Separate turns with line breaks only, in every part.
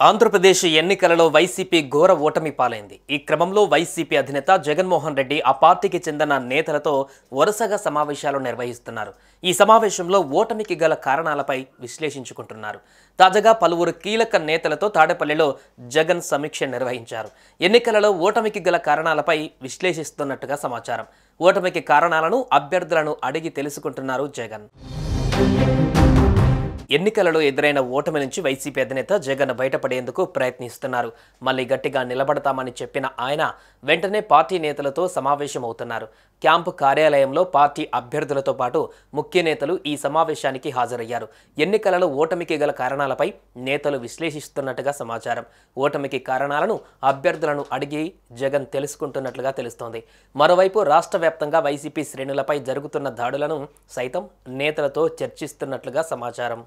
ఆంధ్రప్రదేశ్ ఎన్నికలలో వైసీపీ ఘోర ఓటమి పాలైంది. ఈ క్రమంలో వైసీపీ అధినేత జగన్మోహన్ రెడ్డి ఆ పార్టీకి చెందిన నేతలతో వరుసగా సమావేశాలు నిర్వహిస్తున్నారు. ఈ సమావేశంలో ఓటమికి గల కారణాలపై విశ్లేషించుకుంటున్నారు. తాజాగా పలువురు కీలక నేతలతో తాడేపల్లిలో జగన్ సమీక్ష నిర్వహించారు. ఎన్నికలలో ఓటమికి గల కారణాలపై విశ్లేషిస్తున్నట్టుగా సమాచారం. ఓటమికి కారణాలను అభ్యర్థులను అడిగి తెలుసుకుంటున్నారు జగన్. ఎన్నికలలో ఎదురైన ఓటమి నుంచి వైసీపీ అధినేత జగన్ బయటపడేందుకు ప్రయత్నిస్తున్నారు. మళ్ళీ గట్టిగా నిలబడతామని చెప్పిన ఆయన వెంటనే పార్టీ నేతలతో సమావేశమవుతున్నారు. క్యాంపు కార్యాలయంలో పార్టీ అభ్యర్థులతో పాటు ముఖ్య నేతలు ఈ సమావేశానికి హాజరయ్యారు. ఎన్నికలలో ఓటమికి గల కారణాలపై నేతలు విశ్లేషిస్తున్నట్టుగా సమాచారం. ఓటమికి కారణాలను అభ్యర్థులను అడిగి జగన్ తెలుసుకుంటున్నట్లుగా తెలుస్తోంది. మరోవైపు రాష్ట్ర వ్యాప్తంగా వైసీపీ శ్రేణులపై జరుగుతున్న దాడులను సైతం నేతలతో చర్చిస్తున్నట్లుగా సమాచారం.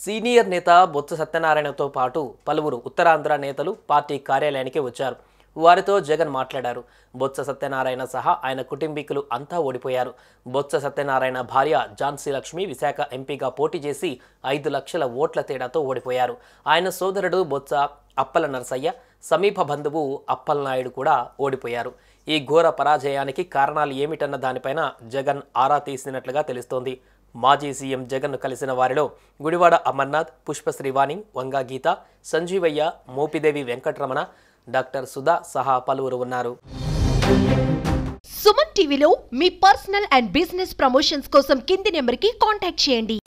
సీనియర్ నేత బొత్స సత్యనారాయణతో పాటు పలువురు ఉత్తరాంధ్ర నేతలు పార్టీ కార్యాలయానికి వచ్చారు. వారితో జగన్ మాట్లాడారు. బొత్స సత్యనారాయణ సహా ఆయన కుటుంబీకులు అంతా ఓడిపోయారు. బొత్స సత్యనారాయణ భార్య ఝాన్సీ లక్ష్మి విశాఖ ఎంపీగా పోటీ చేసి 5 లక్షల ఓట్ల తేడాతో ఓడిపోయారు. ఆయన సోదరుడు బొత్స అప్పల నరసయ్య, సమీప బంధువు అప్పలనాయుడు కూడా ఓడిపోయారు. ఈ ఘోర పరాజయానికి కారణాలు ఏమిటన్న దానిపైన జగన్ ఆరా తీసినట్లుగా తెలుస్తోంది. మాజీ సీఎం జగన్ను కలిసిన వారిలో గుడివాడ అమర్నాథ్, పుష్ప శ్రీవాణి, వంగా గీత, సంజీవయ్య, మోపిదేవి వెంకటరమణ, డాక్టర్ సుధా సహా పలువురు ఉన్నారు.
సుమన్ టీవీలో మీ పర్సనల్ అండ్ బిజినెస్ ప్రమోషన్స్ కోసం కింది నెంబర్కి కాంటాక్ట్ చేయండి.